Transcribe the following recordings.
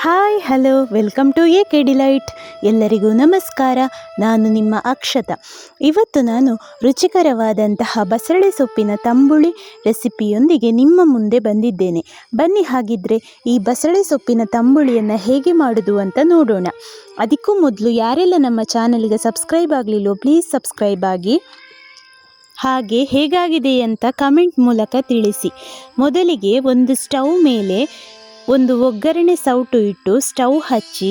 Hi hello welcome to A K. Delight. ಎಲ್ಲರಿಗೂ ನಮಸ್ಕಾರ. ನಾನು ನಿಮ್ಮ ಅಕ್ಷತಾ. ಇವತ್ತು ನಾನು ರುಚಿಕರವಾದಂತಹ ಬಸಳೆ ಸೊಪ್ಪಿನ ತಂಬುಳಿ ರೆಸಿಪಿಯೊಂದಿಗೆ ನಿಮ್ಮ ಮುಂದೆ ಬಂದಿದ್ದೇನೆ. ಬನ್ನಿ ಹಾಗಿದ್ರೆ ಈ ಬಸಳೆ ಸೊಪ್ಪಿನ ತಂಬುಳಿಯನ್ನು ಹೇಗೆ ಮಾಡೋದು ಅಂತ ನೋಡೋಣ. ಅದಕ್ಕೂ ಮೊದಲು ಯಾರೆಲ್ಲ ನಮ್ಮ ಚಾನಲ್ಗೆ ಸಬ್ಸ್ಕ್ರೈಬ್ ಆಗಲಿಲ್ಲೋ ಪ್ಲೀಸ್ ಸಬ್ಸ್ಕ್ರೈಬ್ ಆಗಿ. ಹಾಗೆ ಹೇಗಾಗಿದೆ ಅಂತ ಕಮೆಂಟ್ ಮೂಲಕ ತಿಳಿಸಿ. ಮೊದಲಿಗೆ ಒಂದು ಸ್ಟವ್ ಮೇಲೆ ಒಂದು ಒಗ್ಗರಣೆ ಸೌಟು ಇಟ್ಟು ಸ್ಟವ್ ಹಚ್ಚಿ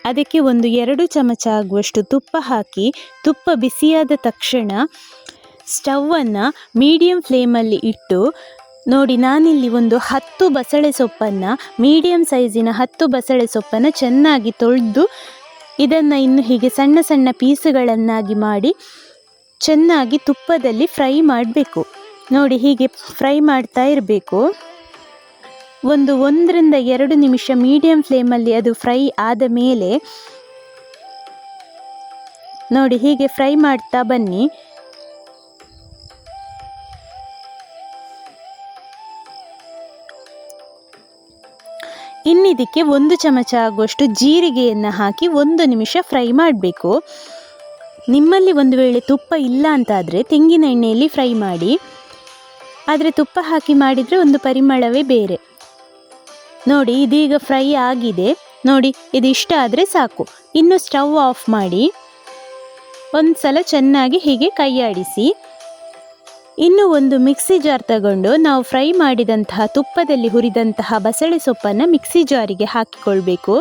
ಅದಕ್ಕೆ 2 ಚಮಚ ಆಗುವಷ್ಟು ತುಪ್ಪ ಹಾಕಿ, ತುಪ್ಪ ಬಿಸಿಯಾದ ತಕ್ಷಣ ಸ್ಟವನ್ನು ಮೀಡಿಯಂ ಫ್ಲೇಮಲ್ಲಿ ಇಟ್ಟು ನೋಡಿ, ನಾನಿಲ್ಲಿ ಒಂದು 10 ಬಸಳೆ ಸೊಪ್ಪನ್ನು, ಮೀಡಿಯಂ ಸೈಜಿನ 10 ಬಸಳೆ ಸೊಪ್ಪನ್ನು ಚೆನ್ನಾಗಿ ತೊಳೆದು ಇದನ್ನು ಇನ್ನು ಹೀಗೆ ಸಣ್ಣ ಸಣ್ಣ ಪೀಸುಗಳನ್ನಾಗಿ ಮಾಡಿ ಚೆನ್ನಾಗಿ ತುಪ್ಪದಲ್ಲಿ ಫ್ರೈ ಮಾಡಬೇಕು. ನೋಡಿ, ಹೀಗೆ ಫ್ರೈ ಮಾಡ್ತಾ ಇರಬೇಕು. 1 ರಿಂದ 2 ನಿಮಿಷ ಮೀಡಿಯಂ ಫ್ಲೇಮಲ್ಲಿ ಅದು ಫ್ರೈ ಆದ ಮೇಲೆ ನೋಡಿ ಹೀಗೆ ಫ್ರೈ ಮಾಡ್ತಾ ಬನ್ನಿ. ಇನ್ನಿದಕ್ಕೆ 1 ಚಮಚ ಆಗುವಷ್ಟು ಜೀರಿಗೆಯನ್ನು ಹಾಕಿ 1 ನಿಮಿಷ ಫ್ರೈ ಮಾಡಬೇಕು. ನಿಮ್ಮಲ್ಲಿ ಒಂದು ವೇಳೆ ತುಪ್ಪ ಇಲ್ಲ ಅಂತಾದರೆ ತೆಂಗಿನ ಎಣ್ಣೆಯಲ್ಲಿ ಫ್ರೈ ಮಾಡಿ, ಆದರೆ ತುಪ್ಪ ಹಾಕಿ ಮಾಡಿದರೆ ಒಂದು ಪರಿಮಳವೇ ಬೇರೆ. ನೋಡಿ, ಇದೀಗ ಫ್ರೈ ಆಗಿದೆ. ನೋಡಿ, ಇದು ಇಷ್ಟ ಆದರೆ ಸಾಕು. ಇನ್ನು ಸ್ಟವ್ ಆಫ್ ಮಾಡಿ ಒಂದು ಸಲ ಚೆನ್ನಾಗಿ ಹೀಗೆ ಕೈಯಾಡಿಸಿ. ಇನ್ನು ಒಂದು ಮಿಕ್ಸಿ ಜಾರ್ ತಗೊಂಡು ನಾವು ಫ್ರೈ ಮಾಡಿದಂತಹ ತುಪ್ಪದಲ್ಲಿ ಹುರಿದಂತಹ ಬಸಳೆ ಸೊಪ್ಪನ್ನು ಮಿಕ್ಸಿ ಜಾರಿಗೆ ಹಾಕಿಕೊಳ್ಬೇಕು.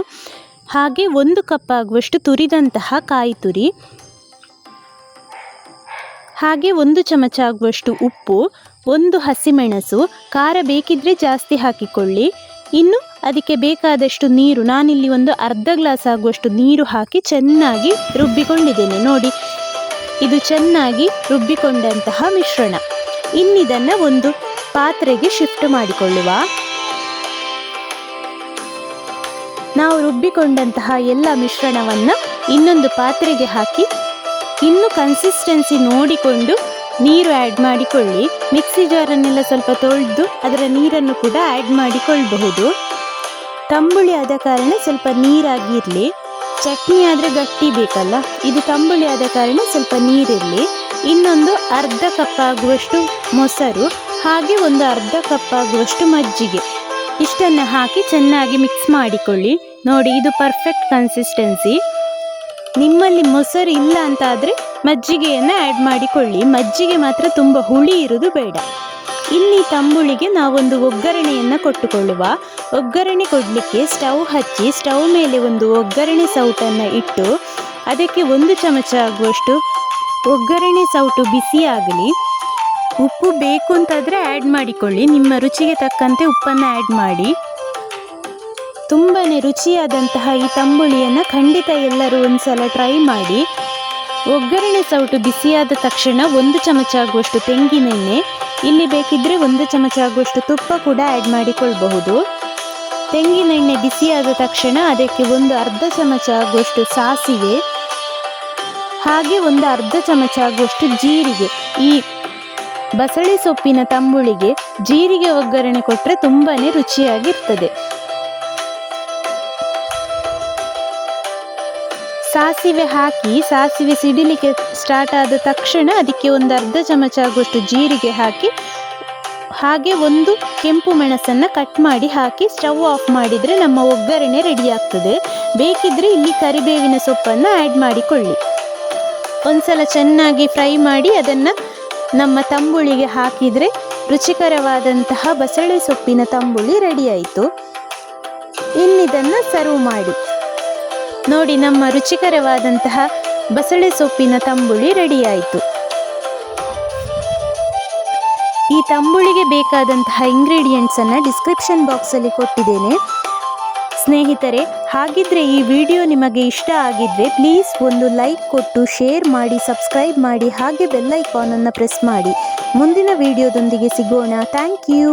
ಹಾಗೆ 1 ಕಪ್ ಆಗುವಷ್ಟು ತುರಿದಂತಹ ಕಾಯಿ ತುರಿ, ಹಾಗೆ 1 ಚಮಚ ಆಗುವಷ್ಟು ಉಪ್ಪು, 1 ಹಸಿಮೆಣಸು, ಖಾರ ಬೇಕಿದ್ರೆ ಜಾಸ್ತಿ ಹಾಕಿಕೊಳ್ಳಿ. ಇನ್ನು ಅದಕ್ಕೆ ಬೇಕಾದಷ್ಟು ನೀರು, ನಾನಿಲ್ಲಿ ಒಂದು ಅರ್ಧ ಗ್ಲಾಸ್ ಆಗುವಷ್ಟು ನೀರು ಹಾಕಿ ಚೆನ್ನಾಗಿ ರುಬ್ಬಿಕೊಂಡಿದ್ದೇನೆ. ನೋಡಿ, ಇದು ಚೆನ್ನಾಗಿ ರುಬ್ಬಿಕೊಂಡಂತಹ ಮಿಶ್ರಣ. ಇನ್ನಿದನ್ನು ಒಂದು ಪಾತ್ರೆಗೆ ಶಿಫ್ಟ್ ಮಾಡಿಕೊಳ್ಳುವ. ನಾವು ರುಬ್ಬಿಕೊಂಡಂತಹ ಎಲ್ಲ ಮಿಶ್ರಣವನ್ನು ಇನ್ನೊಂದು ಪಾತ್ರೆಗೆ ಹಾಕಿ ಇನ್ನು ಕನ್ಸಿಸ್ಟೆನ್ಸಿ ನೋಡಿಕೊಂಡು ನೀರು ಆ್ಯಡ್ ಮಾಡಿಕೊಳ್ಳಿ. ಮಿಕ್ಸಿ ಜಾರನ್ನೆಲ್ಲ ಸ್ವಲ್ಪ ತೊಳೆದು ಅದರ ನೀರನ್ನು ಕೂಡ ಆ್ಯಡ್ ಮಾಡಿಕೊಳ್ಳಬಹುದು. ತಂಬುಳಿ ಆದ ಕಾರಣ ಸ್ವಲ್ಪ ನೀರಾಗಿರಲಿ. ಚಟ್ನಿ ಆದರೆ ಗಟ್ಟಿ ಬೇಕಲ್ಲ, ಇದು ತಂಬುಳಿ ಆದ ಕಾರಣ ಸ್ವಲ್ಪ ನೀರಿರಲಿ. ಇನ್ನೊಂದು ಅರ್ಧ ಕಪ್ ಆಗುವಷ್ಟು ಮೊಸರು, ಹಾಗೆ ಒಂದು ಅರ್ಧ ಕಪ್ ಆಗುವಷ್ಟು ಮಜ್ಜಿಗೆ, ಇಷ್ಟನ್ನು ಹಾಕಿ ಚೆನ್ನಾಗಿ ಮಿಕ್ಸ್ ಮಾಡಿಕೊಳ್ಳಿ. ನೋಡಿ, ಇದು ಪರ್ಫೆಕ್ಟ್ ಕನ್ಸಿಸ್ಟೆನ್ಸಿ. ನಿಮ್ಮಲ್ಲಿ ಮೊಸರು ಇಲ್ಲ ಅಂತಾದರೆ ಮಜ್ಜಿಗೆಯನ್ನು ಆ್ಯಡ್ ಮಾಡಿಕೊಳ್ಳಿ. ಮಜ್ಜಿಗೆ ಮಾತ್ರ ತುಂಬ ಹುಳಿ ಇರೋದು ಬೇಡ. ಇಲ್ಲಿ ತಂಬುಳಿಗೆ ನಾವೊಂದು ಒಗ್ಗರಣೆಯನ್ನು ಕೊಟ್ಟುಕೊಳ್ಳುವ. ಒಗ್ಗರಣೆ ಕೊಡಲಿಕ್ಕೆ ಸ್ಟವ್ ಹಚ್ಚಿ ಸ್ಟವ್ ಮೇಲೆ ಒಂದು ಒಗ್ಗರಣೆ ಸೌಟನ್ನು ಇಟ್ಟು ಅದಕ್ಕೆ 1 ಚಮಚ ಆಗುವಷ್ಟು ಒಗ್ಗರಣೆ ಸೌಟು ಬಿಸಿಯಾಗಲಿ. ಉಪ್ಪು ಬೇಕು ಅಂತಾದರೆ ಆ್ಯಡ್ ಮಾಡಿಕೊಳ್ಳಿ. ನಿಮ್ಮ ರುಚಿಗೆ ತಕ್ಕಂತೆ ಉಪ್ಪನ್ನು ಆ್ಯಡ್ ಮಾಡಿ. ತುಂಬಾ ರುಚಿಯಾದಂತಹ ಈ ತಂಬುಳಿಯನ್ನು ಖಂಡಿತ ಎಲ್ಲರೂ ಒಂದ್ಸಲ ಟ್ರೈ ಮಾಡಿ. ಒಗ್ಗರಣೆ ಸೌಟು ಬಿಸಿಯಾದ ತಕ್ಷಣ 1 ಚಮಚ ಆಗುವಷ್ಟು ತೆಂಗಿನೆಣ್ಣೆ, ಇಲ್ಲಿ ಬೇಕಿದ್ದರೆ 1 ಚಮಚ ಆಗುವಷ್ಟು ತುಪ್ಪ ಕೂಡ ಆ್ಯಡ್ ಮಾಡಿಕೊಳ್ಬಹುದು. ತೆಂಗಿನೆಣ್ಣೆ ಬಿಸಿಯಾದ ತಕ್ಷಣ ಅದಕ್ಕೆ ಒಂದು ಅರ್ಧ ಚಮಚ ಆಗುವಷ್ಟು ಸಾಸಿವೆ, ಹಾಗೆ ಒಂದು ಅರ್ಧ ಚಮಚ ಆಗುವಷ್ಟು ಜೀರಿಗೆ. ಈ ಬಸಳೆ ಸೊಪ್ಪಿನ ತಂಬುಳಿಗೆ ಜೀರಿಗೆ ಒಗ್ಗರಣೆ ಕೊಟ್ಟರೆ ತುಂಬಾ ರುಚಿಯಾಗಿರ್ತದೆ. ಸಾಸಿವೆ ಹಾಕಿ ಸಾಸಿವೆ ಸಿಡಿಲಿಕ್ಕೆ ಸ್ಟಾರ್ಟ್ ಆದ ತಕ್ಷಣ ಅದಕ್ಕೆ ಒಂದು ಅರ್ಧ ಚಮಚ ಆಗುವಷ್ಟು ಜೀರಿಗೆ ಹಾಕಿ, ಹಾಗೆ 1 ಕೆಂಪು ಮೆಣಸನ್ನು ಕಟ್ ಮಾಡಿ ಹಾಕಿ ಸ್ಟವ್ ಆಫ್ ಮಾಡಿದರೆ ನಮ್ಮ ಒಗ್ಗರಣೆ ರೆಡಿ ಆಗ್ತದೆ. ಬೇಕಿದ್ದರೆ ಇಲ್ಲಿ ಕರಿಬೇವಿನ ಸೊಪ್ಪನ್ನು ಆ್ಯಡ್ ಮಾಡಿಕೊಳ್ಳಿ. ಒಂದ್ಸಲ ಚೆನ್ನಾಗಿ ಫ್ರೈ ಮಾಡಿ ಅದನ್ನು ನಮ್ಮ ತಂಬುಳಿಗೆ ಹಾಕಿದರೆ ರುಚಿಕರವಾದಂತಹ ಬಸಳೆ ಸೊಪ್ಪಿನ ತಂಬುಳಿ ರೆಡಿ ಆಯಿತು. ಇನ್ನಿದನ್ನು ಸರ್ವ್ ಮಾಡಿ. ನೋಡಿ, ನಮ್ಮ ರುಚಿಕರವಾದಂತಹ ಬಸಳೆ ಸೊಪ್ಪಿನ ತಂಬುಳಿ ರೆಡಿಯಾಯಿತು. ಈ ತಂಬುಳಿಗೆ ಬೇಕಾದಂತಹ ಇಂಗ್ರೀಡಿಯೆಂಟ್ಸನ್ನು ಡಿಸ್ಕ್ರಿಪ್ಷನ್ ಬಾಕ್ಸಲ್ಲಿ ಕೊಟ್ಟಿದ್ದೇನೆ. ಸ್ನೇಹಿತರೆ, ಹಾಗಿದ್ರೆ ಈ ವಿಡಿಯೋ ನಿಮಗೆ ಇಷ್ಟ ಆಗಿದ್ರೆ ಪ್ಲೀಸ್ ಒಂದು ಲೈಕ್ ಕೊಟ್ಟು ಶೇರ್ ಮಾಡಿ, ಸಬ್ಸ್ಕ್ರೈಬ್ ಮಾಡಿ, ಹಾಗೆ ಬೆಲ್ ಐಕಾನನ್ನು ಪ್ರೆಸ್ ಮಾಡಿ. ಮುಂದಿನ ವಿಡಿಯೋದೊಂದಿಗೆ ಸಿಗೋಣ. Thank you.